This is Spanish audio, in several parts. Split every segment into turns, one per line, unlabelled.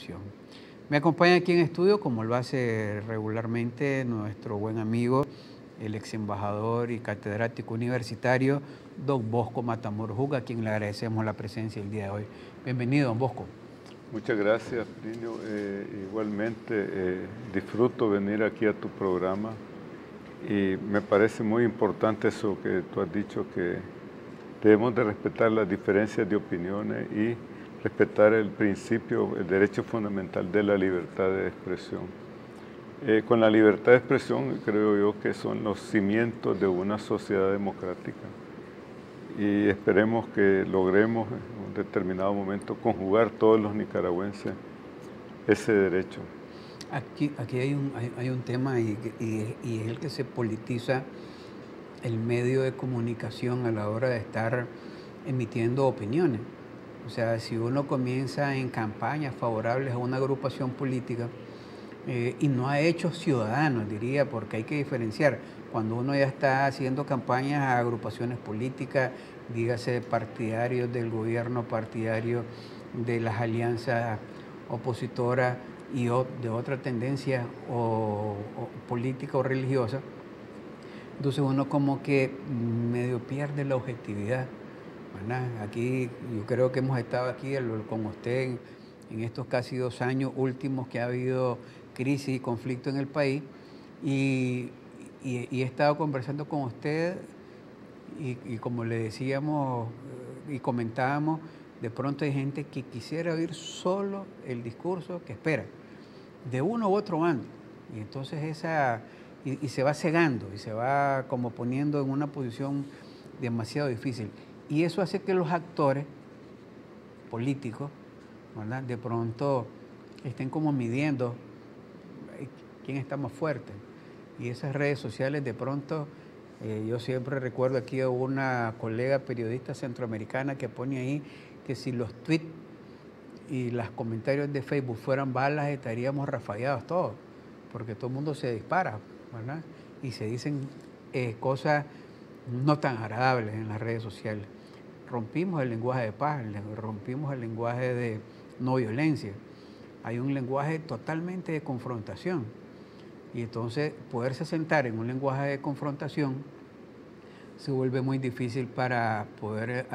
comunicación. Me acompaña aquí en estudio, como lo hace regularmente nuestro buen amigo, el ex embajador y catedrático universitario, don Bosco Matamoros Juga, a quien le agradecemos la presencia el día de hoy. Bienvenido, don Bosco.
Muchas gracias, Plinio. Igualmente disfruto venir aquí a tu programa y me parece muy importante eso que tú has dicho, que debemos de respetar las diferencias de opiniones y respetar el principio, el derecho fundamental de la libertad de expresión. Con la libertad de expresión creo yo que son los cimientos de una sociedad democrática y esperemos que logremos en un determinado momento conjugar todos los nicaragüenses ese derecho.
Aquí hay un tema y es el que se politiza el medio de comunicación a la hora de estar emitiendo opiniones. O sea, si uno comienza en campañas favorables a una agrupación política y no ha hecho ciudadanos, diría, porque hay que diferenciar. Cuando uno ya está haciendo campañas a agrupaciones políticas, dígase partidarios del gobierno, partidarios de las alianzas opositoras y de otra tendencia o política o religiosa, entonces uno como que medio pierde la objetividad, ¿verdad? Aquí yo creo que hemos estado aquí con usted en estos casi 2 años últimos que ha habido crisis y conflicto en el país y he estado conversando con usted y como le decíamos y comentábamos, de pronto hay gente que quisiera oír solo el discurso que espera, de uno u otro bando. Y entonces y se va cegando y se va como poniendo en una posición demasiado difícil. Y eso hace que los actores políticos, ¿verdad?, de pronto estén como midiendo quién está más fuerte. Y esas redes sociales de pronto, yo siempre recuerdo aquí a una colega periodista centroamericana que pone ahí que si los tweets y los comentarios de Facebook fueran balas estaríamos rafallados todos, porque todo el mundo se dispara, ¿verdad? Y se dicen cosas no tan agradables en las redes sociales. Rompimos el lenguaje de paz, rompimos el lenguaje de no violencia. Hay un lenguaje totalmente de confrontación. Y entonces poderse sentar en un lenguaje de confrontación se vuelve muy difícil para poder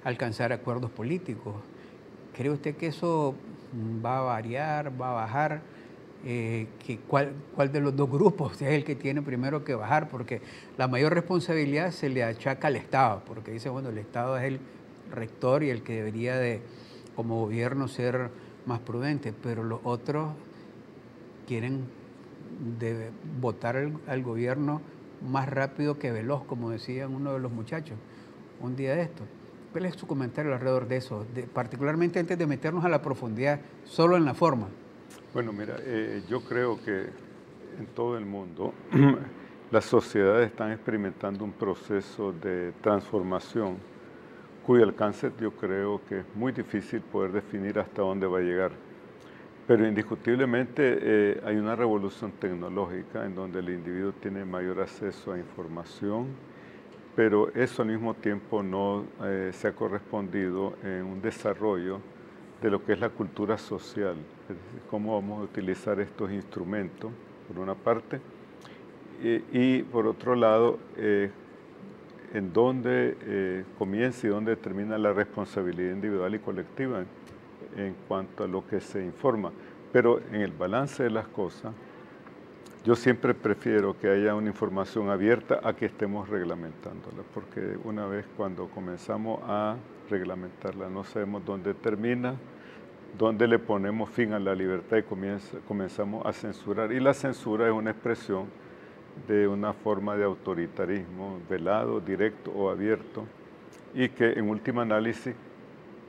alcanzar acuerdos políticos. ¿Cree usted que eso va a variar, va a bajar? ¿Cuál de los dos grupos es el que tiene primero que bajar? Porque la mayor responsabilidad se le achaca al Estado, porque dice, bueno, el Estado es el rector y el que debería de, como gobierno, ser más prudente, pero los otros quieren votar al gobierno más rápido que veloz, como decía uno de los muchachos un día de esto. ¿Cuál es su comentario alrededor de eso? Particularmente antes de meternos a la profundidad, solo en la forma.
Bueno, mira, yo creo que en todo el mundo las sociedades están experimentando un proceso de transformación cuyo alcance yo creo que es muy difícil poder definir hasta dónde va a llegar. Pero indiscutiblemente hay una revolución tecnológica en donde el individuo tiene mayor acceso a información, pero eso al mismo tiempo no se ha correspondido en un desarrollo de lo que es la cultura social, es decir, cómo vamos a utilizar estos instrumentos, por una parte, y por otro lado, en dónde comienza y dónde termina la responsabilidad individual y colectiva en cuanto a lo que se informa. Pero en el balance de las cosas, yo siempre prefiero que haya una información abierta a que estemos reglamentándola, porque una vez cuando comenzamos a reglamentarla no sabemos dónde termina, dónde le ponemos fin a la libertad y comenzamos a censurar. Y la censura es una expresión de una forma de autoritarismo velado, directo o abierto, y que en última análisis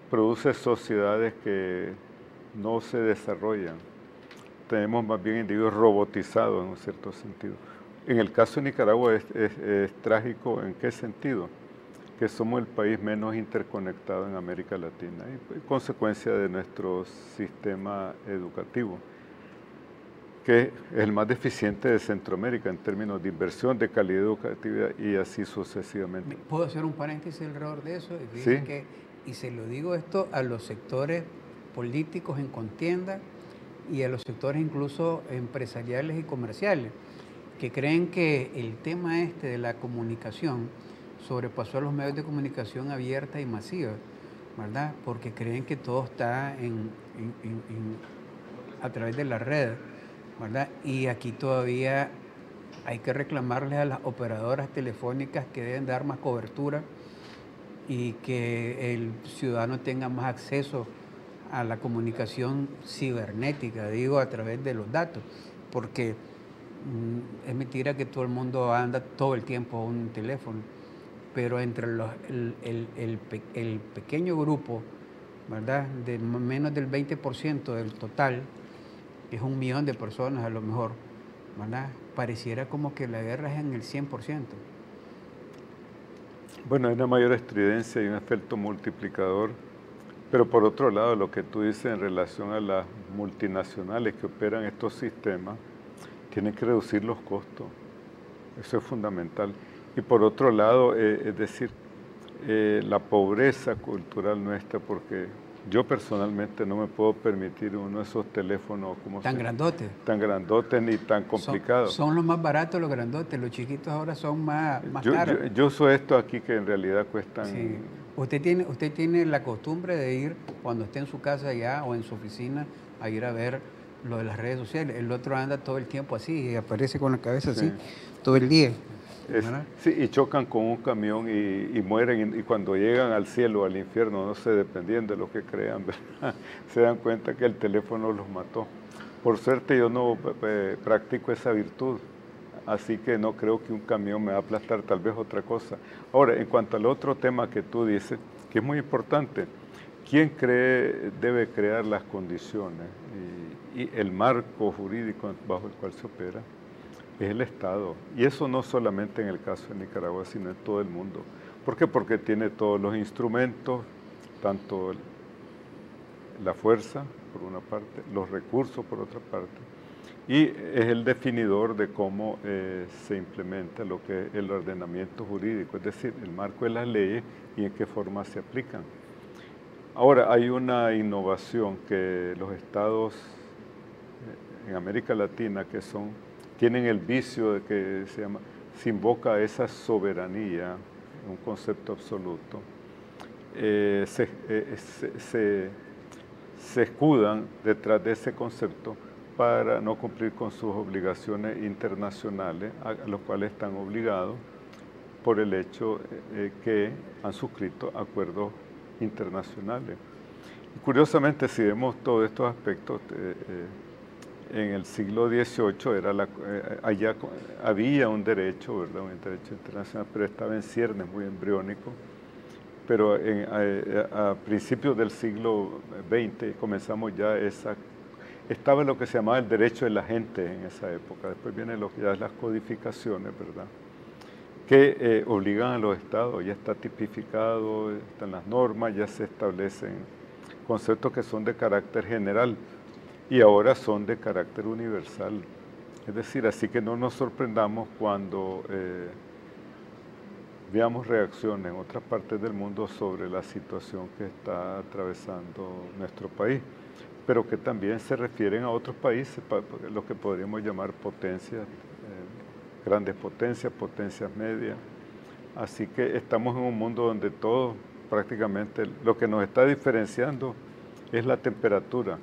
produce sociedades que no se desarrollan. Tenemos más bien individuos robotizados en un cierto sentido. En el caso de Nicaragua es trágico. ¿En qué sentido? Que somos el país menos interconectado en América Latina y consecuencia de nuestro sistema educativo, que es el más deficiente de Centroamérica en términos de inversión, de calidad educativa y así sucesivamente.
¿Puedo hacer un paréntesis alrededor de eso?
Sí.
Y se lo digo esto a los sectores políticos en contienda y a los sectores incluso empresariales y comerciales, que creen que el tema este de la comunicación sobrepasó a los medios de comunicación abierta y masiva, ¿verdad? Porque creen que todo está a través de la red, ¿verdad? Y aquí todavía hay que reclamarles a las operadoras telefónicas que deben dar más cobertura y que el ciudadano tenga más acceso a la comunicación cibernética, digo, a través de los datos, porque es mentira que todo el mundo anda todo el tiempo a un teléfono, pero entre el pequeño grupo, ¿verdad?, de menos del 20% del total, que es 1 millón de personas a lo mejor, ¿verdad?, pareciera como que la guerra es en el 100%.
Bueno, hay una mayor estridencia y un efecto multiplicador, pero por otro lado, lo que tú dices en relación a las multinacionales que operan estos sistemas, tienen que reducir los costos, eso es fundamental. Y por otro lado, es decir, la pobreza cultural nuestra, porque yo personalmente no me puedo permitir uno de esos teléfonos como
tan grandotes
ni tan complicados.
Son los más baratos los grandotes, los chiquitos ahora son más caros.
Yo uso esto aquí que en realidad cuestan...
Sí. Usted tiene la costumbre de ir cuando esté en su casa allá o en su oficina a ir a ver lo de las redes sociales. El otro anda todo el tiempo así y aparece con la cabeza así todo el día.
Sí, y chocan con un camión y mueren, y cuando llegan al cielo o al infierno, no sé, dependiendo de lo que crean, ¿verdad?, se dan cuenta que el teléfono los mató. Por suerte yo no practico esa virtud, así que no creo que un camión me va a aplastar, tal vez otra cosa. Ahora, en cuanto al otro tema que tú dices, que es muy importante, ¿quién debe crear las condiciones y el marco jurídico bajo el cual se opera? Es el Estado. Y eso no solamente en el caso de Nicaragua, sino en todo el mundo. ¿Por qué? Porque tiene todos los instrumentos, tanto la fuerza, por una parte, los recursos, por otra parte, y es el definidor de cómo se implementa lo que es el ordenamiento jurídico, es decir, el marco de las leyes y en qué forma se aplican. Ahora, hay una innovación que los estados en América Latina tienen el vicio de que se invoca esa soberanía, un concepto absoluto, se escudan detrás de ese concepto para no cumplir con sus obligaciones internacionales, a los cuales están obligados por el hecho que han suscrito acuerdos internacionales. Y curiosamente, si vemos todos estos aspectos, en el siglo XVIII allá había un derecho, ¿verdad?, un derecho internacional, pero estaba en ciernes, muy embriónico. Pero a principios del siglo XX comenzamos ya estaba lo que se llamaba el derecho de la gente en esa época. Después vienen ya las codificaciones, ¿verdad?, que obligan a los estados, ya está tipificado, están las normas, ya se establecen conceptos que son de carácter general y ahora son de carácter universal. Es decir, así que no nos sorprendamos cuando veamos reacciones en otras partes del mundo sobre la situación que está atravesando nuestro país, pero que también se refieren a otros países, lo que podríamos llamar potencias, grandes potencias, potencias medias. Así que estamos en un mundo donde todo, prácticamente, lo que nos está diferenciando es la temperatura.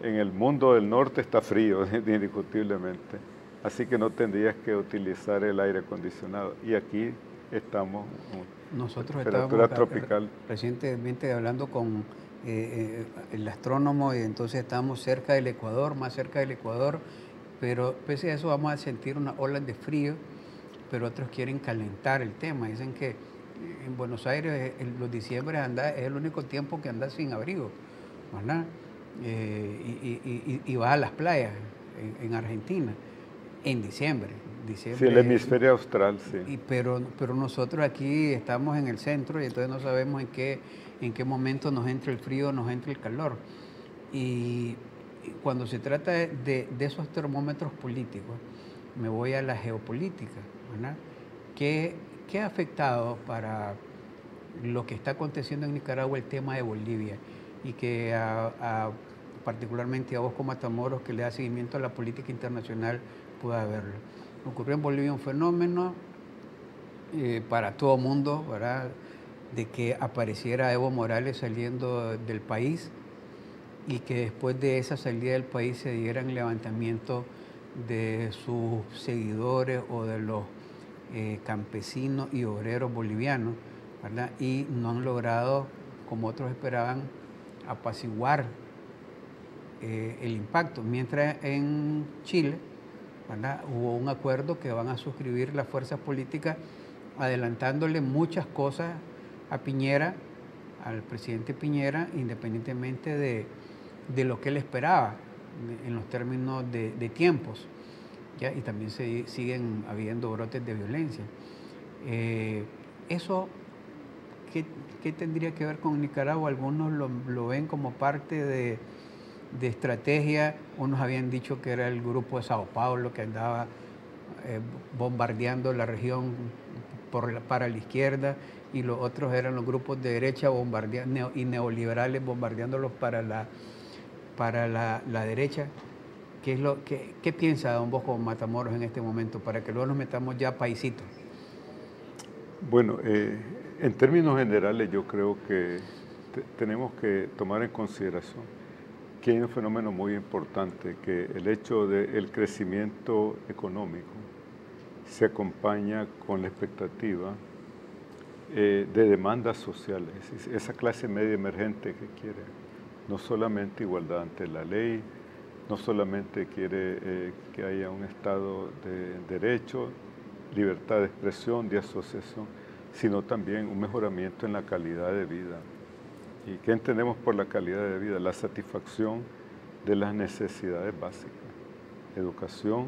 En el mundo del norte está frío, indiscutiblemente, así que no tendrías que utilizar el aire acondicionado. Y aquí estamos
en
temperatura tropical.
Recientemente hablando con el astrónomo, y entonces estamos cerca del Ecuador, más cerca del Ecuador, pero pese a eso vamos a sentir unas olas de frío, pero otros quieren calentar el tema. Dicen que en Buenos Aires los diciembre es el único tiempo que anda sin abrigo, ¿verdad? Y va a las playas en Argentina en diciembre.
Sí, el hemisferio austral, sí.
Pero nosotros aquí estamos en el centro y entonces no sabemos en qué momento nos entra el frío, nos entra el calor. Y cuando se trata de esos termómetros políticos, me voy a la geopolítica, ¿verdad? ¿Qué ha afectado para lo que está aconteciendo en Nicaragua el tema de Bolivia? y que particularmente a Bosco Matamoros, que le da seguimiento a la política internacional, pueda verlo. Ocurrió en Bolivia un fenómeno para todo mundo, ¿verdad?, de que apareciera Evo Morales saliendo del país y que después de esa salida del país se dieran levantamientos de sus seguidores o de los campesinos y obreros bolivianos, ¿verdad? Y no han logrado, como otros esperaban, apaciguar el impacto. Mientras en Chile, ¿verdad?, hubo un acuerdo que van a suscribir las fuerzas políticas, adelantándole muchas cosas a Piñera, al presidente Piñera, independientemente de lo que él esperaba en los términos de tiempos, ¿ya? Y también siguen habiendo brotes de violencia. Eso, ¿qué tendría que ver con Nicaragua? Algunos lo ven como parte de estrategia. Unos habían dicho que era el grupo de Sao Paulo que andaba bombardeando la región para la izquierda, y los otros eran los grupos de derecha y neoliberales bombardeándolos para la derecha. ¿Qué piensa don Bosco Matamoros en este momento, para que luego nos metamos ya paisitos?
Bueno, en términos generales yo creo que tenemos que tomar en consideración que hay un fenómeno muy importante, que el hecho del crecimiento económico se acompaña con la expectativa de demandas sociales, esa clase media emergente que quiere no solamente igualdad ante la ley, no solamente quiere que haya un Estado de derecho, libertad de expresión, de asociación, sino también un mejoramiento en la calidad de vida. ¿Y qué entendemos por la calidad de vida? La satisfacción de las necesidades básicas: educación,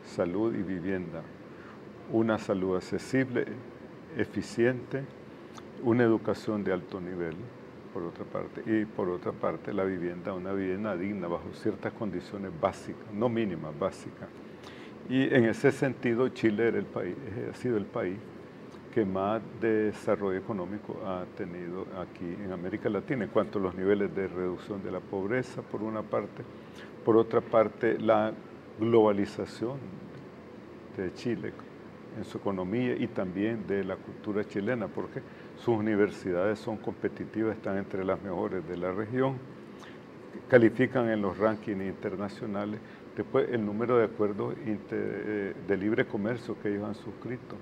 salud y vivienda. Una salud accesible, eficiente, una educación de alto nivel, por otra parte, y por otra parte la vivienda, una vivienda digna bajo ciertas condiciones básicas, no mínimas, básicas. Y en ese sentido Chile era ha sido el país que más desarrollo económico ha tenido aquí en América Latina en cuanto a los niveles de reducción de la pobreza, por una parte. Por otra parte, la globalización de Chile en su economía y también de la cultura chilena, porque sus universidades son competitivas, están entre las mejores de la región, califican en los rankings internacionales. Después, el número de acuerdos de libre comercio que ellos han suscrito,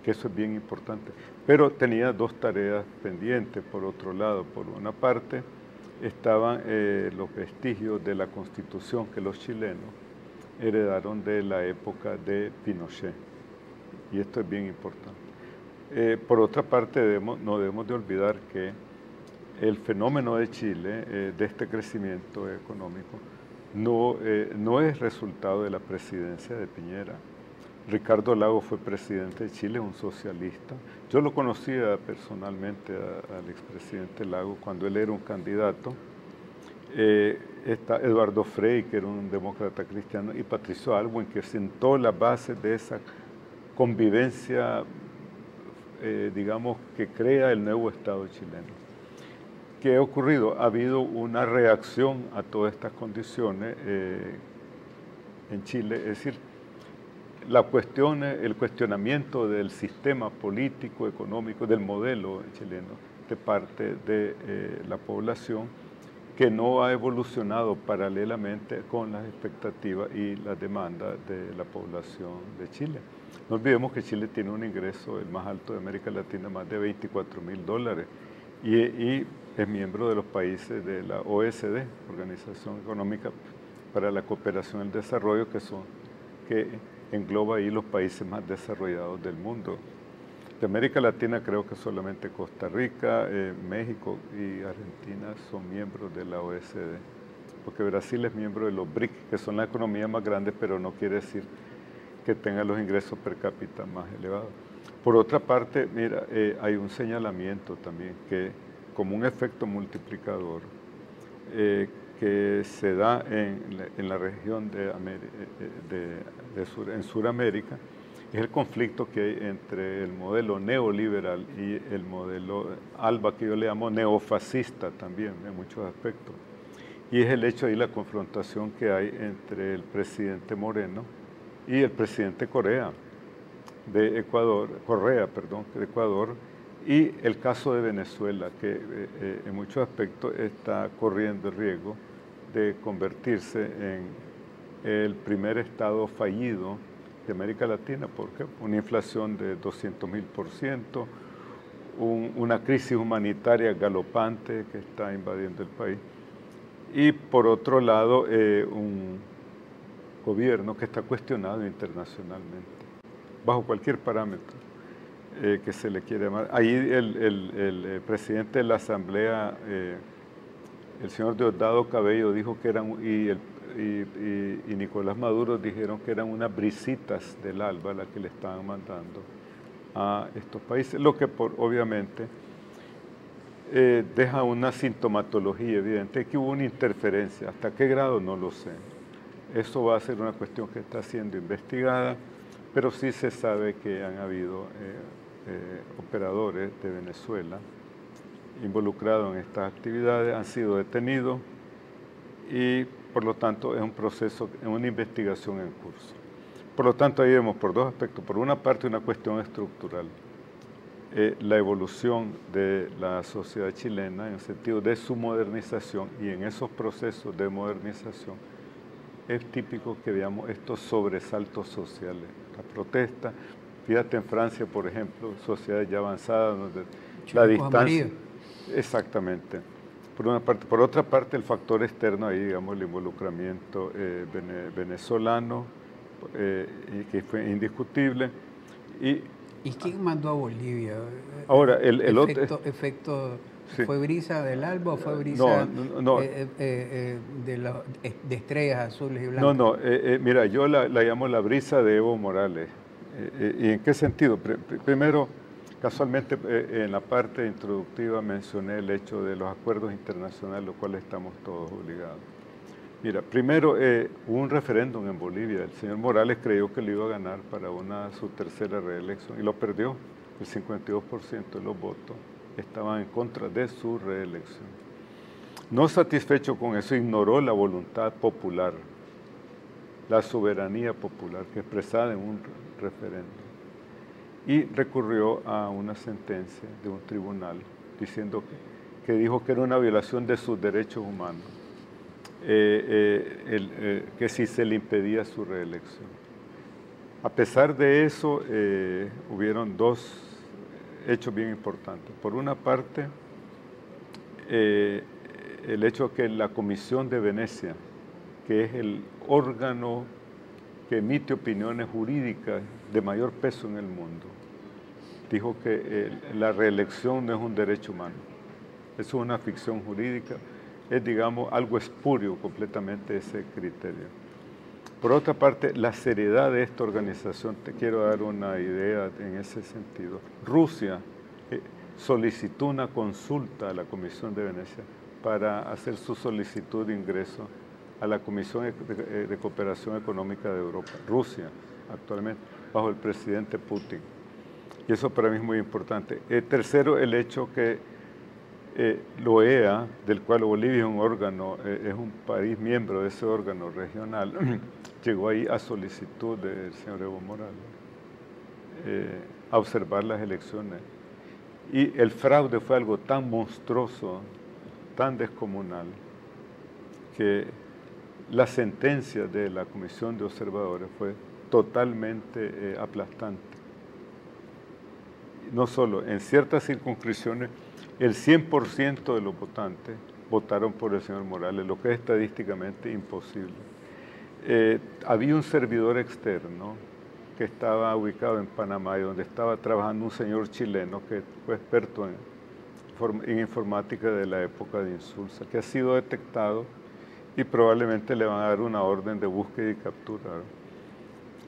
que eso es bien importante. Pero tenía dos tareas pendientes, por otro lado. Por una parte, estaban los vestigios de la Constitución que los chilenos heredaron de la época de Pinochet. Y esto es bien importante. Por otra parte, no debemos de olvidar que el fenómeno de Chile, de este crecimiento económico, no es resultado de la presidencia de Piñera. Ricardo Lagos fue presidente de Chile, un socialista. Yo lo conocía personalmente al expresidente Lagos cuando él era un candidato. Está Eduardo Frei, que era un demócrata cristiano, y Patricio Aylwin, que sentó las bases de esa convivencia, digamos, que crea el nuevo Estado chileno. ¿Qué ha ocurrido? Ha habido una reacción a todas estas condiciones en Chile, es decir, el cuestionamiento del sistema político, económico, del modelo chileno de parte de la población, que no ha evolucionado paralelamente con las expectativas y las demandas de la población de Chile. No olvidemos que Chile tiene un ingreso el más alto de América Latina, más de $24.000, y es miembro de los países de la OECD, Organización Económica para la Cooperación y el Desarrollo, que engloba ahí los países más desarrollados del mundo. De América Latina creo que solamente Costa Rica, México y Argentina son miembros de la OECD, porque Brasil es miembro de los BRIC, que son las economías más grandes, pero no quiere decir que tengan los ingresos per cápita más elevados. Por otra parte, mira, hay un señalamiento también que, como un efecto multiplicador, que se da en la región en Sudamérica, es el conflicto que hay entre el modelo neoliberal y el modelo ALBA, que yo le llamo neofascista también, en muchos aspectos. Y es el hecho de la confrontación que hay entre el presidente Moreno y el presidente Correa de Ecuador, de Ecuador, y el caso de Venezuela, que en muchos aspectos está corriendo el riesgo de convertirse en el primer estado fallido de América Latina, porque una inflación de 200.000%, una crisis humanitaria galopante que está invadiendo el país, y por otro lado un gobierno que está cuestionado internacionalmente, bajo cualquier parámetro que se le quiera llamar. Ahí el presidente de la Asamblea, el señor Diosdado Cabello, dijo que eran, y Nicolás Maduro dijeron que eran unas brisitas del ALBA las que le estaban mandando a estos países, lo que obviamente deja una sintomatología evidente, que hubo una interferencia. ¿Hasta qué grado? No lo sé. Eso va a ser una cuestión que está siendo investigada, pero sí se sabe que han habido operadores de Venezuela involucrados en estas actividades, han sido detenidos y por lo tanto es un proceso, es una investigación en curso. Por lo tanto, ahí vemos por dos aspectos. Por una parte, una cuestión estructural. La evolución de la sociedad chilena en el sentido de su modernización, y en esos procesos de modernización es típico que veamos estos sobresaltos sociales, la protesta. Fíjate en Francia, por ejemplo, sociedades ya avanzadas, donde la distancia... Exactamente. Por una parte. Por otra parte, el factor externo ahí, digamos, el involucramiento venezolano, que fue indiscutible.
¿Y quién mandó a Bolivia?
Ahora,
efecto
sí.
¿Fue brisa del ALBA o fue brisa
no.
de estrellas azules y blancas?
No, mira, yo la llamo la brisa de Evo Morales. ¿Y en qué sentido? Primero, casualmente en la parte introductiva mencioné el hecho de los acuerdos internacionales, los cuales estamos todos obligados. Mira, primero hubo un referéndum en Bolivia. El señor Morales creyó que lo iba a ganar para su tercera reelección y lo perdió. El 52% de los votos estaban en contra de su reelección. No satisfecho con eso, ignoró la voluntad popular, la soberanía popular que expresada en un referéndum, y recurrió a una sentencia de un tribunal diciendo que dijo que era una violación de sus derechos humanos, que si se le impedía su reelección. A pesar de eso, hubieron dos hechos bien importantes. Por una parte, el hecho que la Comisión de Venecia, que es el órgano que emite opiniones jurídicas de mayor peso en el mundo, dijo que la reelección no es un derecho humano, es una ficción jurídica, es, digamos, algo espurio completamente ese criterio. Por otra parte, la seriedad de esta organización, te quiero dar una idea en ese sentido. Rusia solicitó una consulta a la Comisión de Venecia para hacer su solicitud de ingreso a la Comisión de Cooperación Económica de Europa, Rusia, actualmente, bajo el presidente Putin. Y eso para mí es muy importante. Tercero, el hecho que la OEA, del cual Bolivia es un órgano, es un país miembro de ese órgano regional, llegó ahí a solicitud del señor Evo Morales a observar las elecciones. Y el fraude fue algo tan monstruoso, tan descomunal, que la sentencia de la Comisión de Observadores fue totalmente aplastante. No solo, en ciertas circunscripciones, el 100% de los votantes votaron por el señor Morales, lo que es estadísticamente imposible. Había un servidor externo que estaba ubicado en Panamá y donde estaba trabajando un señor chileno que fue experto en informática de la época de Insulza, que ha sido detectado y probablemente le van a dar una orden de búsqueda y captura.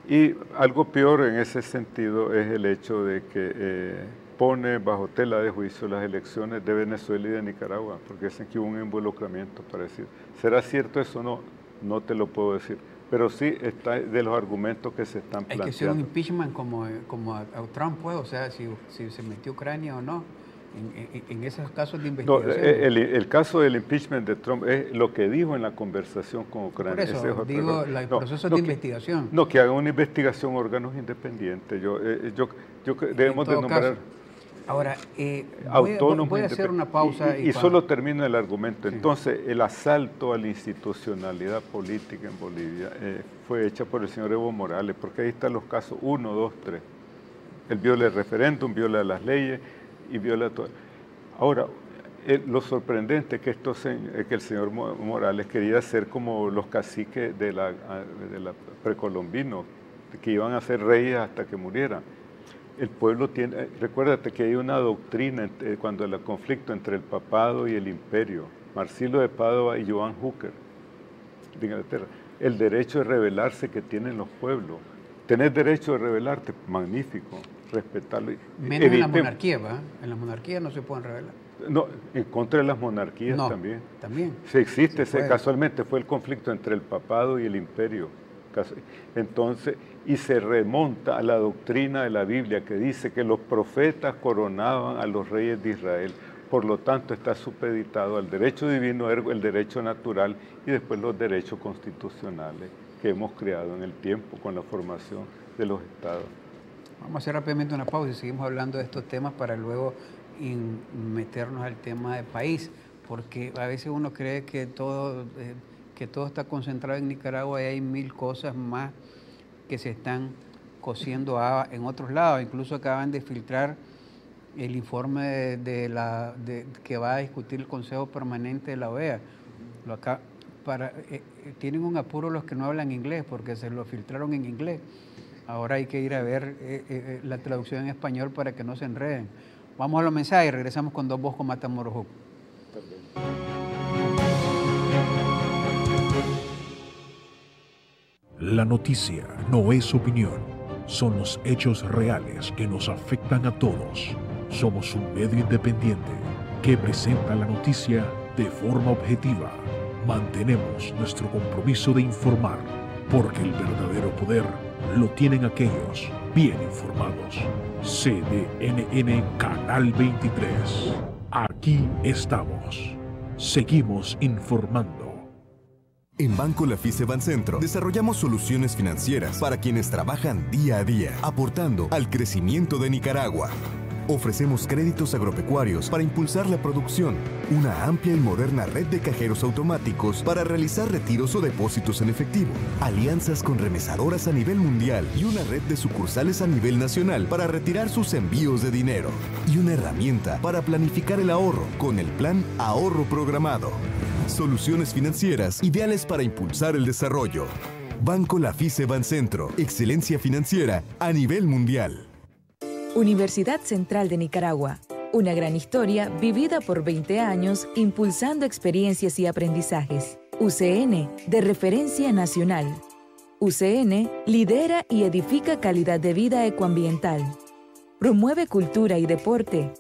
Y algo peor en ese sentido es el hecho de que pone bajo tela de juicio las elecciones de Venezuela y de Nicaragua, porque dicen que hubo un involucramiento para decir. ¿Será cierto eso? No te lo puedo decir. pero sí está de los argumentos que se están planteando.
Hay que hacer un impeachment como a Trump, pues, o sea, si se metió Ucrania o no, en esos casos de investigación.
No, el caso del impeachment de Trump es lo que dijo en la conversación con Ucrania.
Por eso, digo, el proceso de investigación.
No, que haga una investigación órganos independientes. Debemos de nombrar...
Caso. Ahora, voy a hacer una pausa.
Y solo termino el argumento. Sí. Entonces, el asalto a la institucionalidad política en Bolivia fue hecha por el señor Evo Morales, porque ahí están los casos 1, 2, 3. Él viola el referéndum, viola las leyes y viola todo. Ahora, lo sorprendente es que, que el señor Morales quería ser como los caciques de la precolombinos, que iban a ser reyes hasta que murieran. El pueblo tiene, recuérdate que hay una doctrina cuando el conflicto entre el papado y el imperio, Marsilio de Padua y Joan Hooker de Inglaterra, el derecho de rebelarse que tienen los pueblos. Tenés derecho de rebelarte, magnífico, respetarlo.
Menos en la monarquía, ¿va? En la monarquía no se pueden rebelar.
No, en contra de las monarquías no, también.
También.
Sí existe, casualmente fue el conflicto entre el papado y el imperio. Entonces, y se remonta a la doctrina de la Biblia que dice que los profetas coronaban a los reyes de Israel. Por lo tanto, está supeditado al derecho divino, el derecho natural y después los derechos constitucionales que hemos creado en el tiempo con la formación de los estados.
Vamos a hacer rápidamente una pausa y seguimos hablando de estos temas para luego meternos al tema del país, porque a veces uno cree que todo está concentrado en Nicaragua y hay 1000 cosas más que se están cociendo en otros lados. Incluso acaban de filtrar el informe que va a discutir el Consejo Permanente de la OEA. Tienen un apuro los que no hablan inglés porque se lo filtraron en inglés. Ahora hay que ir a ver la traducción en español para que no se enreden. Vamos a los mensajes y regresamos con Don Bosco Matamoros.
La noticia no es opinión, son los hechos reales que nos afectan a todos. Somos un medio independiente que presenta la noticia de forma objetiva. Mantenemos nuestro compromiso de informar, porque el verdadero poder lo tienen aquellos bien informados. CDNN Canal 23. Aquí estamos. Seguimos informando.
En Banco Lafice Bancentro desarrollamos soluciones financieras para quienes trabajan día a día, aportando al crecimiento de Nicaragua. Ofrecemos créditos agropecuarios para impulsar la producción, una amplia y moderna red de cajeros automáticos para realizar retiros o depósitos en efectivo, alianzas con remesadoras a nivel mundial y una red de sucursales a nivel nacional para retirar sus envíos de dinero, y una herramienta para planificar el ahorro con el Plan Ahorro Programado. Soluciones financieras ideales para impulsar el desarrollo. Banco Lafice Bancentro, excelencia financiera a nivel mundial.
Universidad Central de Nicaragua, una gran historia vivida por 20 años impulsando experiencias y aprendizajes. UCN, de referencia nacional. UCN lidera y edifica calidad de vida ecoambiental. Promueve cultura y deporte.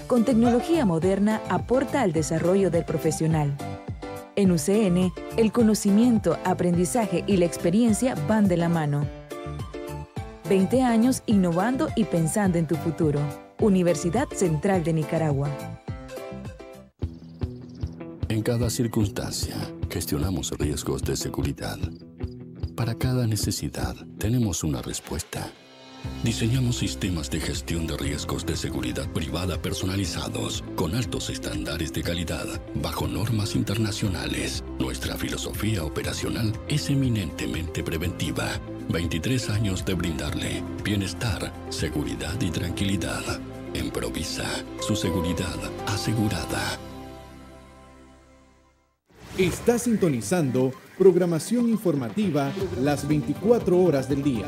Con tecnología moderna aporta al desarrollo del profesional. En UCN, el conocimiento, aprendizaje y la experiencia van de la mano. 20 años innovando y pensando en tu futuro. Universidad Central de Nicaragua.
En cada circunstancia, gestionamos riesgos de seguridad. Para cada necesidad, tenemos una respuesta. Diseñamos sistemas de gestión de riesgos de seguridad privada personalizados, con altos estándares de calidad, bajo normas internacionales. Nuestra filosofía operacional es eminentemente preventiva. 23 años de brindarle bienestar, seguridad y tranquilidad. En Provisa, su seguridad asegurada.
Está sintonizando programación informativa las 24 horas del día.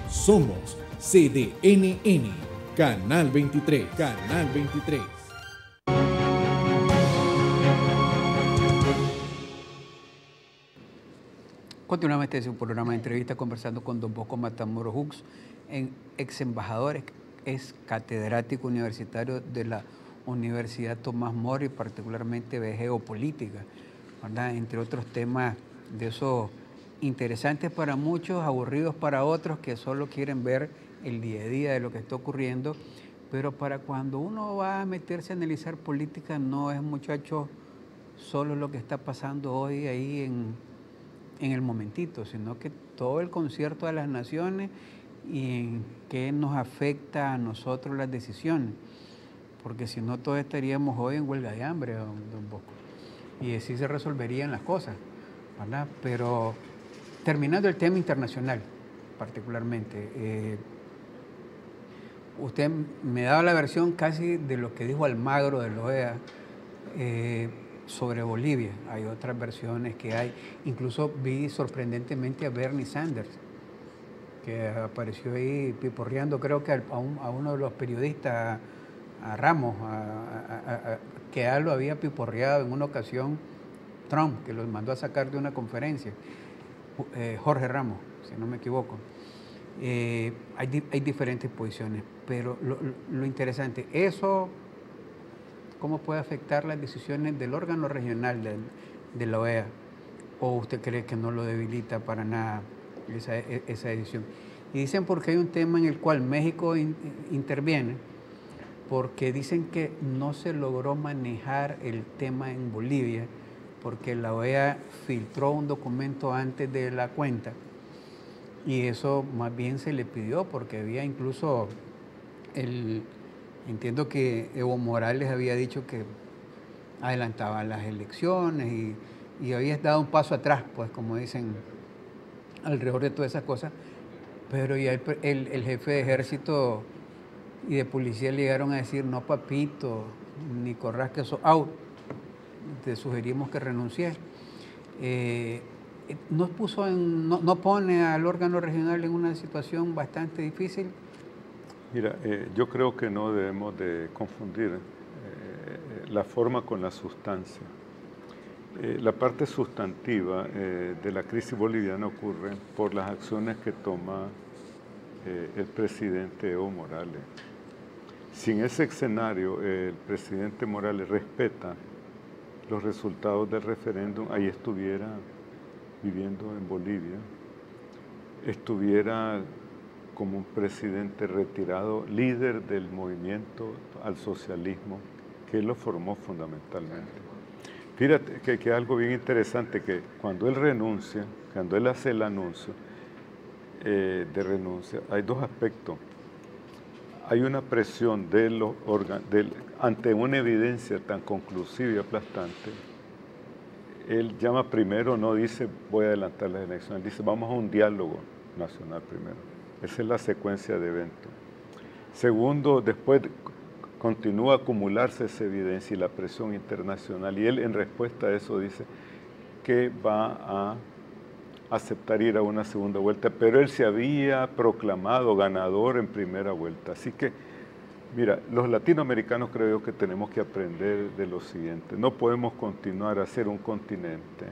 Somos CDNN, Canal 23, Canal 23.
Continuamos este es un programa de entrevista conversando con don Bosco Matamoros Hux, ex embajador, es catedrático universitario de la Universidad Tomás Moro y particularmente de geopolítica, ¿verdad? Entre otros temas de esos interesantes para muchos, aburridos para otros que solo quieren ver el día a día de lo que está ocurriendo, pero para cuando uno va a meterse a analizar política no es, muchacho, solo lo que está pasando hoy ahí en el momentito, sino que todo el concierto de las naciones y en qué nos afecta a nosotros las decisiones, porque si no todos estaríamos hoy en huelga de hambre, don Bosco, y así se resolverían las cosas, ¿verdad? Pero terminando el tema internacional, particularmente, usted me daba la versión casi de lo que dijo Almagro de la OEA, sobre Bolivia. Hay otras versiones que hay. Incluso vi sorprendentemente a Bernie Sanders, que apareció ahí piporreando, creo que a uno de los periodistas, a Ramos, que ya lo había piporreado en una ocasión Trump, que lo mandó a sacar de una conferencia, Jorge Ramos, si no me equivoco. Hay diferentes posiciones, pero lo interesante, eso, ¿cómo puede afectar las decisiones del órgano regional de la OEA? ¿O usted cree que no lo debilita para nada esa decisión? Y dicen porque hay un tema en el cual México interviene, porque dicen que no se logró manejar el tema en Bolivia, porque la OEA filtró un documento antes de la cuenta, y eso más bien se le pidió, porque había incluso entiendo que Evo Morales había dicho que adelantaba las elecciones y había dado un paso atrás, pues como dicen, alrededor de todas esas cosas, pero ya el jefe de ejército y de policía le llegaron a decir, no papito, ni corras que eso out, te sugerimos que renuncies. No pone al órgano regional en una situación bastante difícil.
Mira, yo creo que no debemos de confundir la forma con la sustancia. La parte sustantiva de la crisis boliviana ocurre por las acciones que toma el presidente Evo Morales. Si en ese escenario el presidente Morales respeta los resultados del referéndum, ahí estuviera viviendo en Bolivia, estuviera como un presidente retirado, líder del movimiento al socialismo, que él lo formó fundamentalmente. Fíjate que algo bien interesante, que cuando él renuncia, cuando él hace el anuncio de renuncia, hay dos aspectos. Hay una presión de los ante una evidencia tan conclusiva y aplastante. Él llama primero, no dice voy a adelantar las elecciones, dice vamos a un diálogo nacional primero. Esa es la secuencia de eventos. Segundo, después continúa a acumularse esa evidencia y la presión internacional, y él en respuesta a eso dice que va a aceptar ir a una segunda vuelta, pero él se había proclamado ganador en primera vuelta. Así que, mira, los latinoamericanos creo yo que tenemos que aprender de lo siguiente. No podemos continuar a ser un continente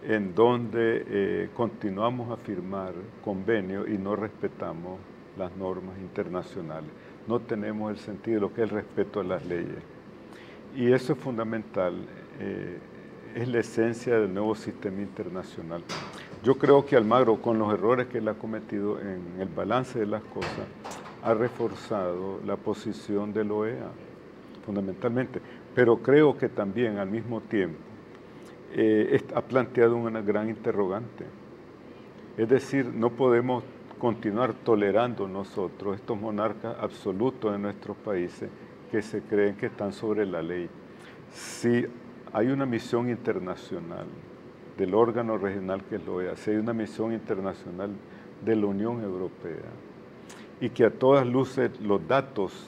en donde continuamos a firmar convenios y no respetamos las normas internacionales. No tenemos el sentido de lo que es el respeto a las leyes. Y eso es fundamental, es la esencia del nuevo sistema internacional. Yo creo que Almagro, con los errores que él ha cometido en el balance de las cosas, ha reforzado la posición de la OEA, fundamentalmente. Pero creo que también, al mismo tiempo, ha planteado una gran interrogante. Es decir, no podemos continuar tolerando nosotros estos monarcas absolutos de nuestros países que se creen que están sobre la ley. Si hay una misión internacional del órgano regional que es la OEA, si hay una misión internacional de la Unión Europea, y que a todas luces los datos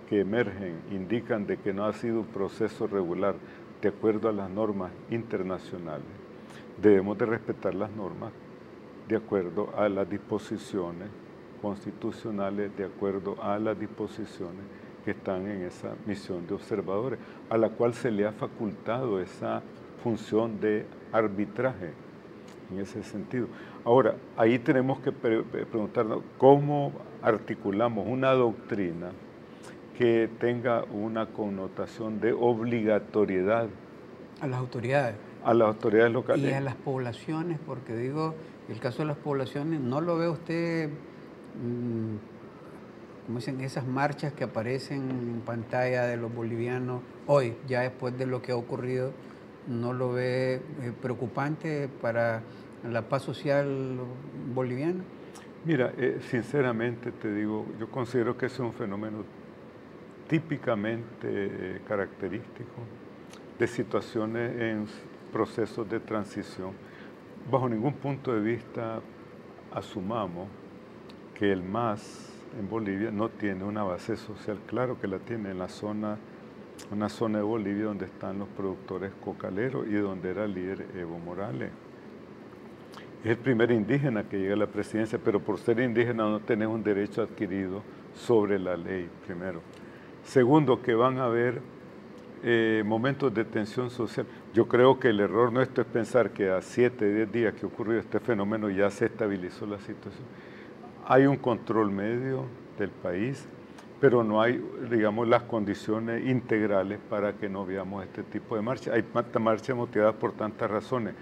que emergen indican de que no ha sido un proceso regular de acuerdo a las normas internacionales, debemos de respetar las normas de acuerdo a las disposiciones constitucionales, de acuerdo a las disposiciones que están en esa misión de observadores, a la cual se le ha facultado esa función de arbitraje en ese sentido. Ahora, ahí tenemos que preguntarnos cómo articulamos una doctrina que tenga una connotación de obligatoriedad
a las autoridades.
A las autoridades locales.
Y a las poblaciones, porque digo, el caso de las poblaciones, ¿no lo ve usted, como dicen, esas marchas que aparecen en pantalla de los bolivianos hoy, ya después de lo que ha ocurrido, no lo ve preocupante para la paz social boliviana?
Mira, sinceramente te digo, yo considero que es un fenómeno típicamente característico de situaciones en procesos de transición. Bajo ningún punto de vista asumamos que el MAS en Bolivia no tiene una base social. Claro que la tiene en la zona, una zona de Bolivia donde están los productores cocaleros y donde era el líder Evo Morales. Es el primer indígena que llega a la presidencia, pero por ser indígena no tenés un derecho adquirido sobre la ley, primero. Segundo, que van a haber momentos de tensión social. Yo creo que el error nuestro es pensar que a 7, 10 días que ocurrió este fenómeno ya se estabilizó la situación. Hay un control medio del país, pero no hay, digamos, las condiciones integrales para que no veamos este tipo de marcha. Hay marchas motivadas por tantas razones,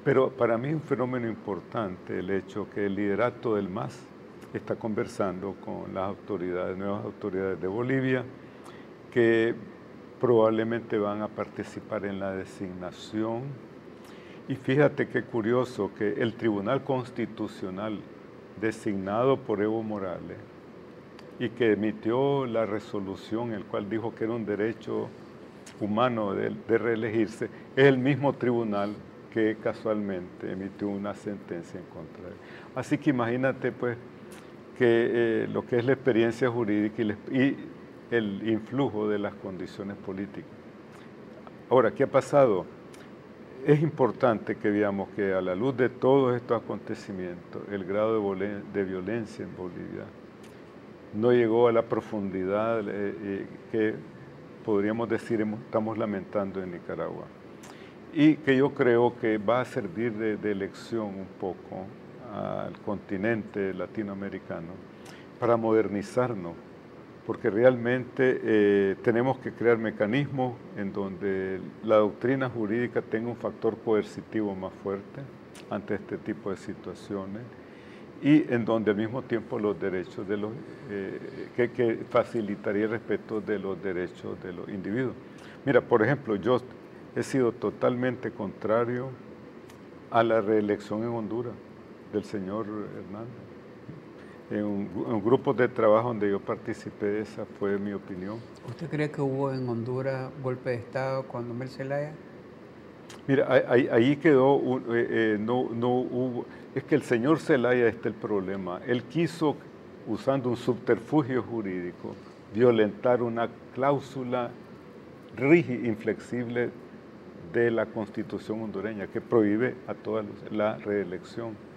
pero para mí es un fenómeno importante el hecho que el liderato del MAS está conversando con las autoridades, nuevas autoridades de Bolivia, que probablemente van a participar en la designación. Y fíjate qué curioso que el Tribunal Constitucional designado por Evo Morales y que emitió la resolución, el cual dijo que era un derecho humano de reelegirse, es el mismo tribunal que casualmente emitió una sentencia en contra de él. Así que imagínate pues que lo que es la experiencia jurídica y el influjo de las condiciones políticas. Ahora, ¿qué ha pasado? Es importante que veamos que a la luz de todos estos acontecimientos, el grado de violencia en Bolivia no llegó a la profundidad que podríamos decir estamos lamentando en Nicaragua. Y que yo creo que va a servir de lección un poco al continente latinoamericano para modernizarnos, porque realmente tenemos que crear mecanismos en donde la doctrina jurídica tenga un factor coercitivo más fuerte ante este tipo de situaciones y en donde al mismo tiempo los derechos de los que facilitaría el respeto de los derechos de los individuos. Mira, por ejemplo, yo he sido totalmente contrario a la reelección en Honduras del señor Hernández. En un grupo de trabajo donde yo participé, esa fue mi opinión.
¿Usted cree que hubo en Honduras golpe de Estado con Mel Zelaya?
Mira, ahí quedó, no hubo, es que el señor Zelaya está el problema. Él quiso, usando un subterfugio jurídico, violentar una cláusula rígida, inflexible de la Constitución hondureña que prohíbe a toda la reelección.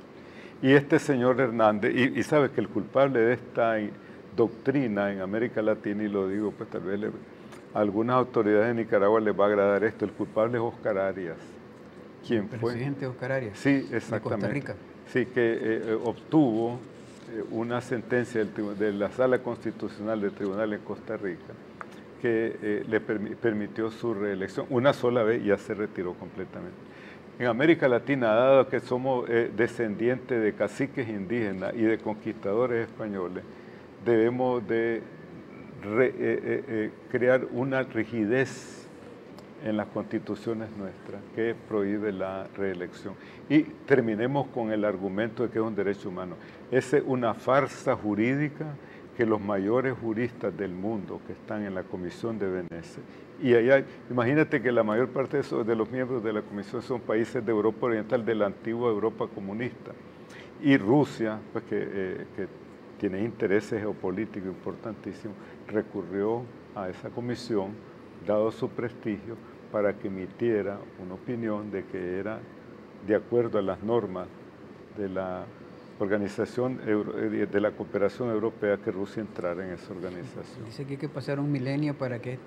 Y este señor Hernández, y sabe que el culpable de esta doctrina en América Latina, y lo digo, pues tal vez a algunas autoridades de Nicaragua les va a agradar esto, el culpable es Oscar Arias. ¿Quién fue?
El presidente Oscar Arias.
Sí, exactamente.
De Costa Rica.
Sí, que obtuvo una sentencia de la Sala Constitucional del Tribunal en Costa Rica que le permitió su reelección. Una sola vez y ya se retiró completamente. En América Latina, dado que somos descendientes de caciques indígenas y de conquistadores españoles, debemos de crear una rigidez en las constituciones nuestras que prohíbe la reelección. Y terminemos con el argumento de que es un derecho humano. Esa es una farsa jurídica que los mayores juristas del mundo que están en la Comisión de Venecia, y allá, imagínate que la mayor parte de los miembros de la Comisión son países de Europa Oriental, de la antigua Europa comunista, y Rusia, pues que tiene intereses geopolíticos importantísimos, recurrió a esa comisión, dado su prestigio, para que emitiera una opinión de que era de acuerdo a las normas de la Organización de la Cooperación Europea que Rusia entrara en esa organización.
Dice que hay que pasar un milenio para que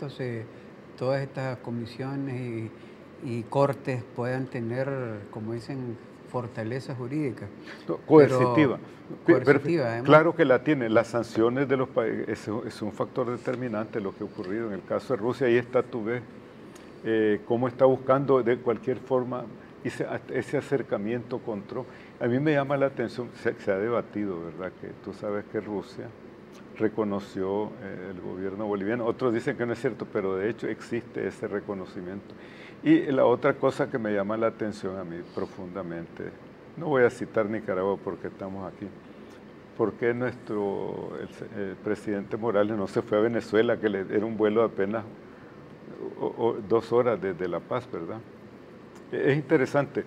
todas estas comisiones y cortes puedan tener, como dicen, fortaleza jurídica.
No, coercitiva.
Coercitiva, además.
Claro que la tiene. Las sanciones de los países es un factor determinante lo que ha ocurrido. En el caso de Rusia, ahí está, tú ves cómo está buscando de cualquier forma ese acercamiento con Trump. A mí me llama la atención, se ha debatido, ¿verdad? Que tú sabes que Rusia reconoció el gobierno boliviano. Otros dicen que no es cierto, pero de hecho existe ese reconocimiento. Y la otra cosa que me llama la atención a mí profundamente, no voy a citar Nicaragua porque estamos aquí, ¿por qué el presidente Morales no se fue a Venezuela, que era un vuelo de apenas 2 horas desde La Paz, ¿verdad? Es interesante.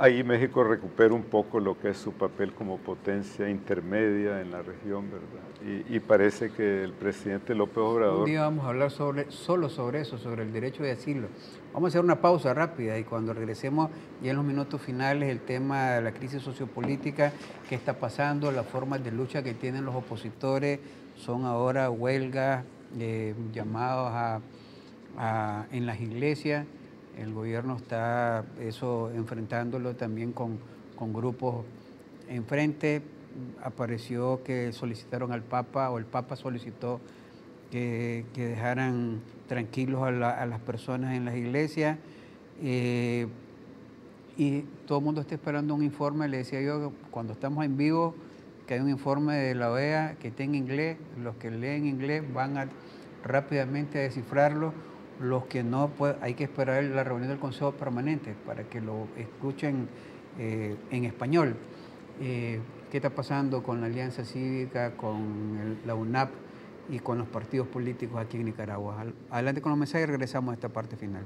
Ahí México recupera un poco lo que es su papel como potencia intermedia en la región, ¿verdad? Y parece que el presidente López Obrador...
Un día vamos a hablar solo sobre eso, sobre el derecho de asilo. Vamos a hacer una pausa rápida y cuando regresemos ya en los minutos finales el tema de la crisis sociopolítica, qué está pasando, las formas de lucha que tienen los opositores, son ahora huelgas, llamados en las iglesias. El gobierno está enfrentándolo también con grupos enfrente. Apareció que solicitaron al Papa, o el Papa solicitó que dejaran tranquilos a las personas en las iglesias. Y todo el mundo está esperando un informe. Le decía yo, cuando estamos en vivo, que hay un informe de la OEA que está en inglés. Los que leen inglés van rápidamente a descifrarlo. Los que no, pues hay que esperar la reunión del Consejo Permanente para que lo escuchen en español. ¿Qué está pasando con la Alianza Cívica, con la UNAP y con los partidos políticos aquí en Nicaragua? Adelante con los mensajes y regresamos a esta parte final.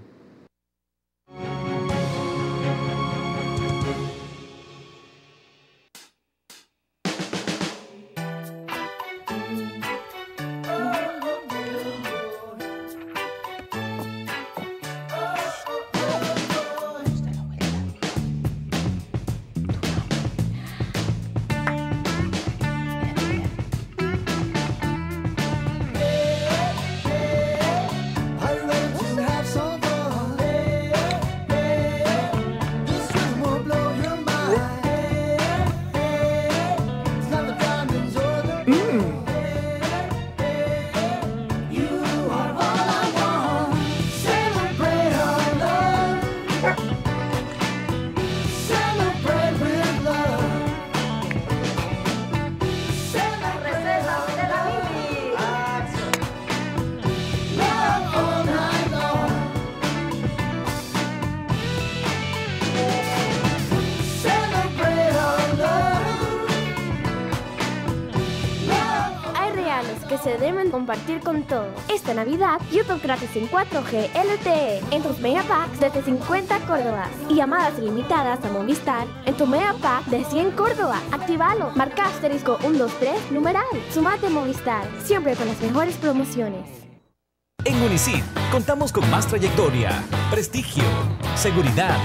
Se deben compartir con todos. Esta Navidad, YouTube gratis en 4G LTE en tus Mega Packs desde 50 córdobas y llamadas ilimitadas a Movistar en tu Mega Pack de 100 córdobas. Actívalo, marca asterisco 123 numeral. Sumate a Movistar, siempre con las mejores promociones.
En Unicid contamos con más trayectoria, prestigio, seguridad,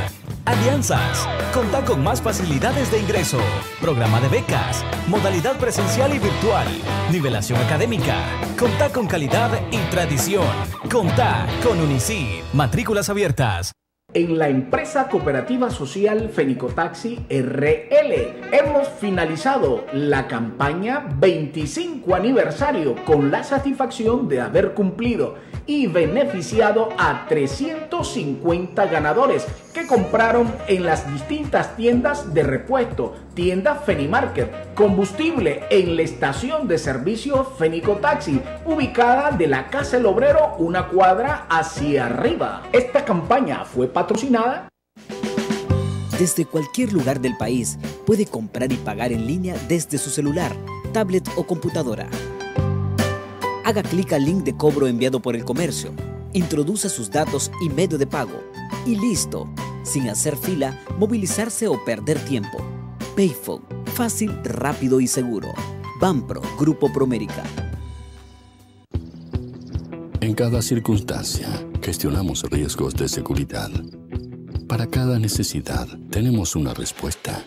alianzas. Contá con más facilidades de ingreso, programa de becas, modalidad presencial y virtual, nivelación académica. Contá con calidad y tradición. Contá con Unicid. Matrículas abiertas.
En la empresa cooperativa social Fenicotaxi RL hemos finalizado la campaña 25 aniversario con la satisfacción de haber cumplido y beneficiado a 350 ganadores que compraron en las distintas tiendas de repuesto, tienda Fenimarket, combustible en la estación de servicio Fenicotaxi, ubicada de la Casa del Obrero una cuadra hacia arriba. Esta campaña fue patrocinada.
Desde cualquier lugar del país puede comprar y pagar en línea desde su celular, tablet o computadora. Haga clic al link de cobro enviado por el comercio, introduza sus datos y medio de pago y listo, sin hacer fila, movilizarse o perder tiempo. Payphone, fácil, rápido y seguro. Banpro, Grupo Promérica.
En cada circunstancia, gestionamos riesgos de seguridad. Para cada necesidad, tenemos una respuesta.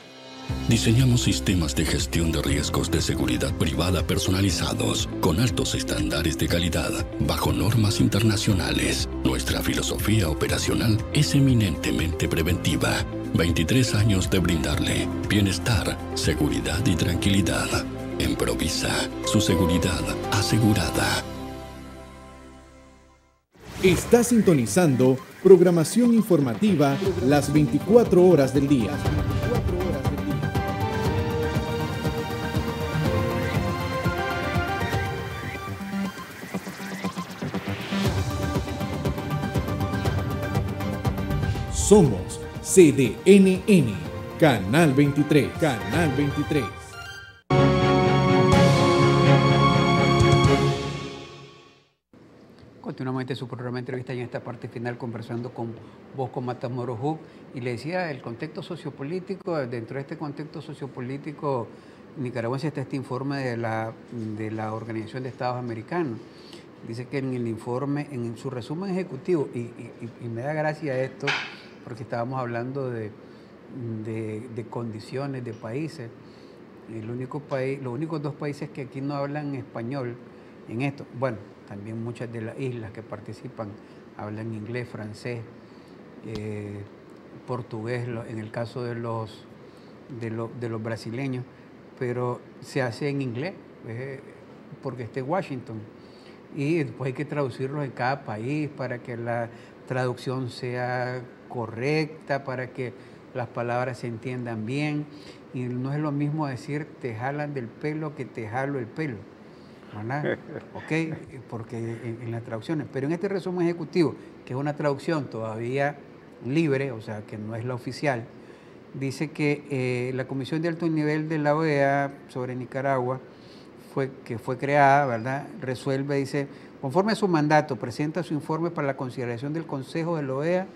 Diseñamos sistemas de gestión de riesgos de seguridad privada personalizados, con altos estándares de calidad, bajo normas internacionales. Nuestra filosofía operacional es eminentemente preventiva. 23 años de brindarle bienestar, seguridad y tranquilidad. Improvisa, su seguridad asegurada.
Está sintonizando programación informativa las 24 horas del día. Somos CDNN, Canal 23, Canal 23.
Continuamente su programa de entrevista en esta parte final conversando con Bosco Matamoros Hug, y le decía el contexto sociopolítico. Dentro de este contexto sociopolítico nicaragüense está este informe de la Organización de Estados Americanos. Dice que en el informe, en su resumen ejecutivo, y me da gracia esto, porque estábamos hablando de condiciones de países. Los únicos dos países que aquí no hablan español en esto, bueno, también muchas de las islas que participan hablan inglés, francés, portugués, en el caso de los brasileños, pero se hace en inglés, porque está en Washington, y después hay que traducirlos en cada país para que la traducción sea correcta, para que las palabras se entiendan bien, y no es lo mismo decir te jalan del pelo que te jalo el pelo, ¿verdad? ¿Ok? Porque en las traducciones, pero en este resumen ejecutivo, que es una traducción todavía libre, o sea, que no es la oficial, dice que la Comisión de Alto Nivel de la OEA sobre Nicaragua, que fue creada, ¿verdad?, resuelve, dice, conforme a su mandato, presenta su informe para la consideración del Consejo de la OEA.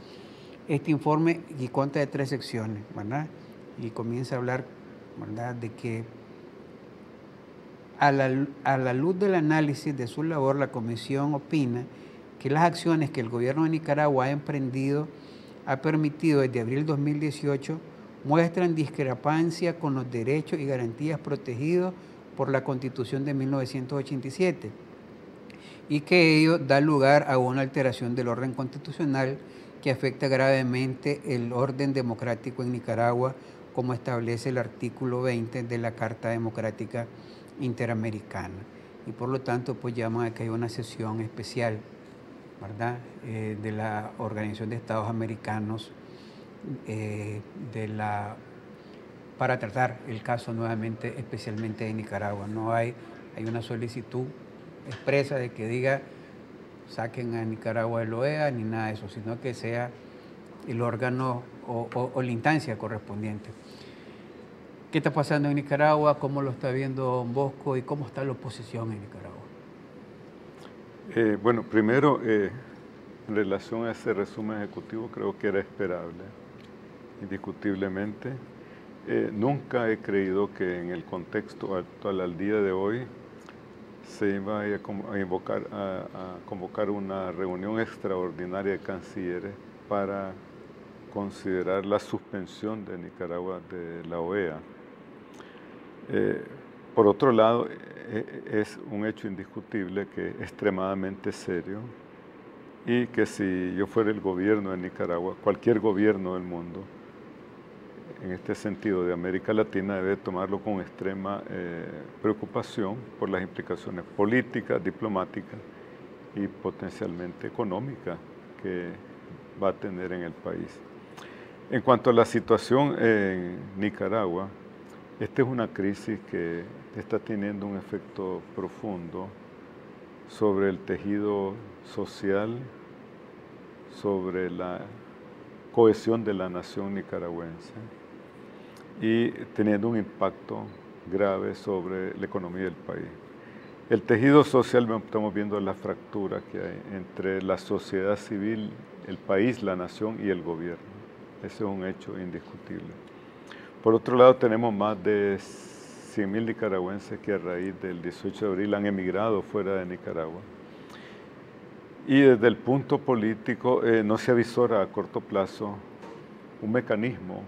Este informe y consta de 3 secciones, ¿verdad? Y comienza a hablar, ¿verdad?, de que a la luz del análisis de su labor, la Comisión opina que las acciones que el gobierno de Nicaragua ha permitido desde abril 2018 muestran discrepancia con los derechos y garantías protegidos por la Constitución de 1987 y que ello da lugar a una alteración del orden constitucional que afecta gravemente el orden democrático en Nicaragua, como establece el artículo 20 de la Carta Democrática Interamericana. Y por lo tanto, pues llaman a que haya una sesión especial, ¿verdad?, de la Organización de Estados Americanos para tratar el caso nuevamente, especialmente de Nicaragua. No hay una solicitud expresa de que diga saquen a Nicaragua del OEA ni nada de eso, sino que sea el órgano o la instancia correspondiente. ¿Qué está pasando en Nicaragua? ¿Cómo lo está viendo don Bosco? ¿Y cómo está la oposición en Nicaragua?
Bueno, primero, en relación a ese resumen ejecutivo, creo que era esperable, indiscutiblemente. Nunca he creído que en el contexto actual, al día de hoy, se iba a convocar una reunión extraordinaria de cancilleres para considerar la suspensión de Nicaragua de la OEA. Por otro lado, es un hecho indiscutible que es extremadamente serio y que si yo fuera el gobierno de Nicaragua, cualquier gobierno del mundo, en este sentido de América Latina, debe tomarlo con extrema preocupación por las implicaciones políticas, diplomáticas y potencialmente económicas que va a tener en el país. En cuanto a la situación en Nicaragua, esta es una crisis que está teniendo un efecto profundo sobre el tejido social, sobre la cohesión de la nación nicaragüense y teniendo un impacto grave sobre la economía del país. El tejido social, estamos viendo la fractura que hay entre la sociedad civil, el país, la nación y el gobierno. Ese es un hecho indiscutible. Por otro lado, tenemos más de 100.000 nicaragüenses que a raíz del 18 de abril han emigrado fuera de Nicaragua. Y desde el punto político no se avisora a corto plazo un mecanismo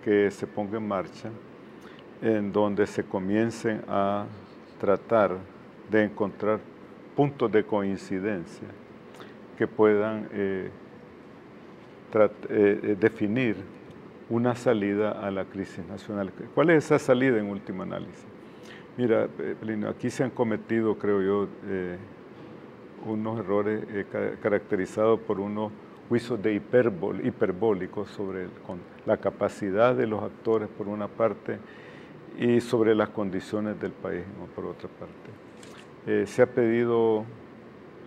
que se ponga en marcha en donde se comiencen a tratar de encontrar puntos de coincidencia que puedan definir una salida a la crisis nacional. ¿Cuál es esa salida en última análisis? Mira, Plinio, aquí se han cometido, creo yo, unos errores caracterizados por unos juicios de hiperbólicos sobre la capacidad de los actores por una parte y sobre las condiciones del país por otra parte. Se ha pedido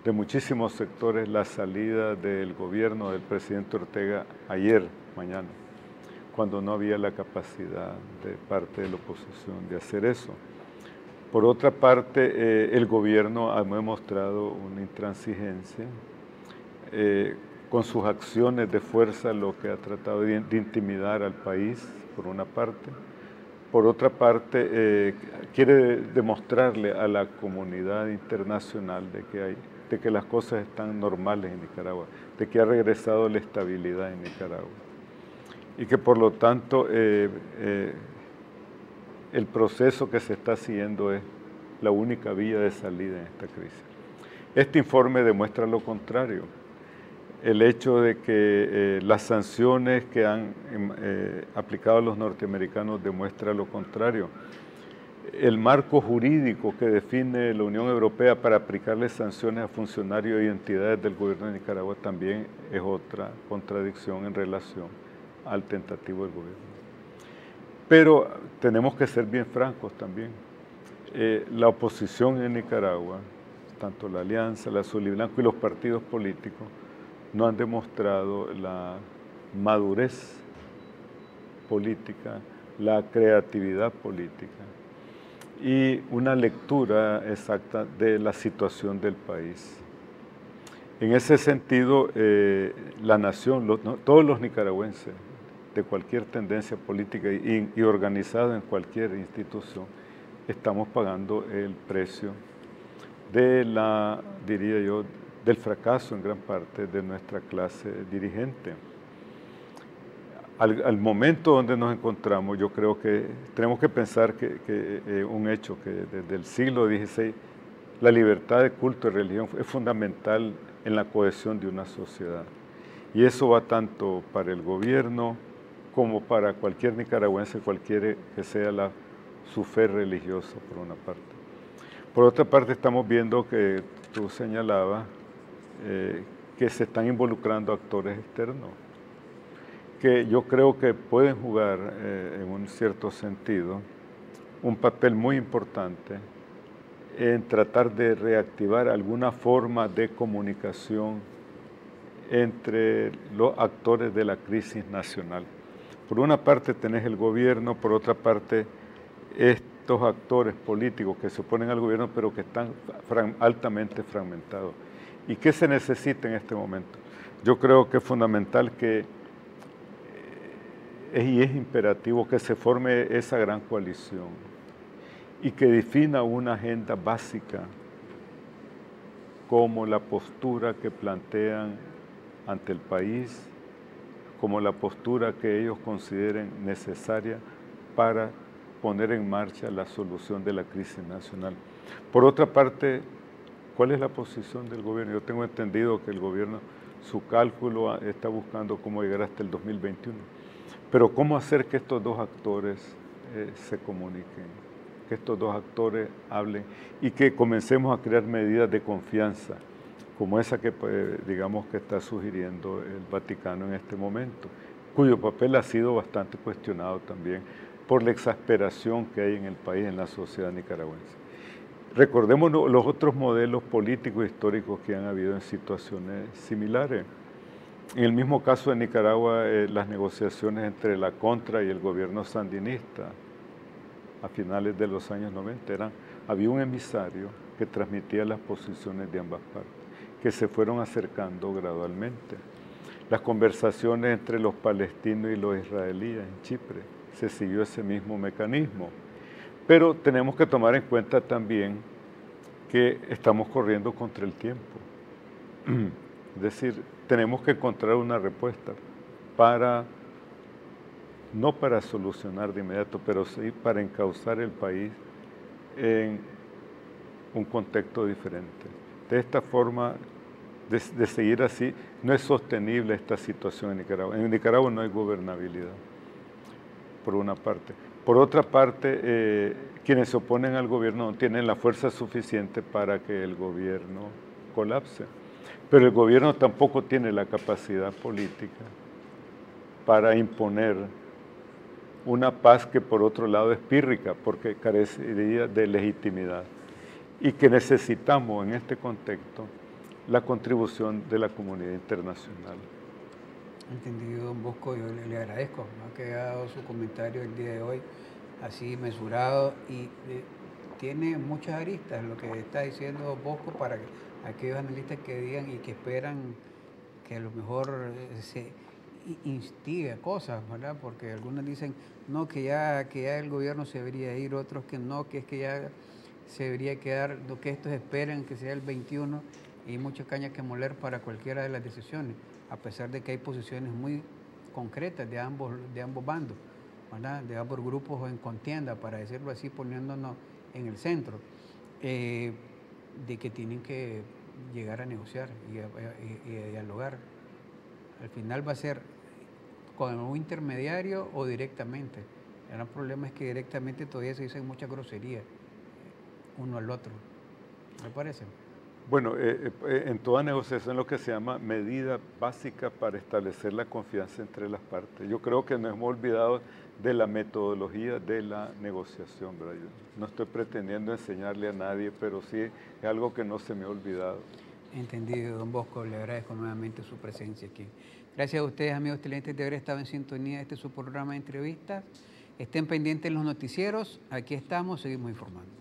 de muchísimos sectores la salida del gobierno del presidente Ortega mañana, cuando no había la capacidad de parte de la oposición de hacer eso. Por otra parte, el gobierno ha demostrado una intransigencia con sus acciones de fuerza, lo que ha tratado de intimidar al país, por una parte. Por otra parte, quiere demostrarle a la comunidad internacional de que las cosas están normales en Nicaragua, de que ha regresado la estabilidad en Nicaragua y que por lo tanto el proceso que se está siguiendo es la única vía de salida en esta crisis. Este informe demuestra lo contrario. El hecho de que las sanciones que han aplicado los norteamericanos demuestra lo contrario. El marco jurídico que define la Unión Europea para aplicarle sanciones a funcionarios y entidades del gobierno de Nicaragua también es otra contradicción en relación al tentativo del gobierno. Pero tenemos que ser bien francos también. La oposición en Nicaragua, tanto la Alianza, la Azul y Blanco y los partidos políticos, no han demostrado la madurez política, la creatividad política y una lectura exacta de la situación del país. En ese sentido, la nación, todos los nicaragüenses de cualquier tendencia política y organizada en cualquier institución, estamos pagando el precio de diría yo, del fracaso en gran parte de nuestra clase dirigente. Al momento donde nos encontramos, yo creo que tenemos que pensar que un hecho que desde el siglo XVI la libertad de culto y religión es fundamental en la cohesión de una sociedad. Y eso va tanto para el gobierno como para cualquier nicaragüense, cualquiera que sea su fe religiosa, por una parte. Por otra parte, estamos viendo que tú señalabas que se están involucrando actores externos, que yo creo que pueden jugar en un cierto sentido un papel muy importante en tratar de reactivar alguna forma de comunicación entre los actores de la crisis nacional. Por una parte tenés el gobierno, por otra parte estos actores políticos que se oponen al gobierno pero que están altamente fragmentados. ¿Y qué se necesita en este momento? Yo creo que es fundamental y es imperativo que se forme esa gran coalición y que defina una agenda básica como la postura que plantean ante el país, como la postura que ellos consideren necesaria para poner en marcha la solución de la crisis nacional. Por otra parte, ¿cuál es la posición del gobierno? Yo tengo entendido que el gobierno, su cálculo está buscando cómo llegar hasta el 2021. Pero ¿cómo hacer que estos dos actores se comuniquen? Que estos dos actores hablen y que comencemos a crear medidas de confianza, como esa que digamos que está sugiriendo el Vaticano en este momento, cuyo papel ha sido bastante cuestionado también por la exasperación que hay en el país, en la sociedad nicaragüense. Recordemos los otros modelos políticos e históricos que han habido en situaciones similares. En el mismo caso de Nicaragua, las negociaciones entre la Contra y el gobierno sandinista a finales de los años 90 había un emisario que transmitía las posiciones de ambas partes, que se fueron acercando gradualmente. Las conversaciones entre los palestinos y los israelíes en Chipre, se siguió ese mismo mecanismo. Pero tenemos que tomar en cuenta también que estamos corriendo contra el tiempo. Es decir, tenemos que encontrar una respuesta para no para solucionar de inmediato, pero sí para encauzar el país en un contexto diferente. De esta forma, de seguir así, no es sostenible esta situación en Nicaragua. En Nicaragua no hay gobernabilidad, por una parte. Por otra parte, quienes se oponen al gobierno no tienen la fuerza suficiente para que el gobierno colapse. Pero el gobierno tampoco tiene la capacidad política para imponer una paz que por otro lado es pírrica, porque carecería de legitimidad. Y que necesitamos en este contexto la contribución de la comunidad internacional.
Entendido, don Bosco, yo le agradezco, ¿no?, que haya dado su comentario el día de hoy, así mesurado, y tiene muchas aristas lo que está diciendo don Bosco para aquellos analistas que digan y que esperan que a lo mejor se instigue cosas, ¿verdad? Porque algunos dicen, no, que ya el gobierno se debería ir, otros que no, que es que ya se debería quedar, lo que estos esperan que sea el 21, y mucha caña que moler para cualquiera de las decisiones, a pesar de que hay posiciones muy concretas de ambos bandos, ¿verdad?, de ambos grupos en contienda, para decirlo así, poniéndonos en el centro, de que tienen que llegar a negociar y a dialogar. Al final va a ser con un intermediario o directamente. El gran problema es que directamente todavía se dicen muchas groserías uno al otro. ¿Me parece?
Bueno, en toda negociación lo que se llama medida básica para establecer la confianza entre las partes. Yo creo que nos hemos olvidado de la metodología de la negociación, ¿verdad? Yo no estoy pretendiendo enseñarle a nadie, pero sí es algo que no se me ha olvidado.
Entendido, don Bosco, le agradezco nuevamente su presencia aquí. Gracias a ustedes, amigos televidentes, de haber estado en sintonía de este su programa de entrevistas. Estén pendientes en los noticieros, aquí estamos, seguimos informando.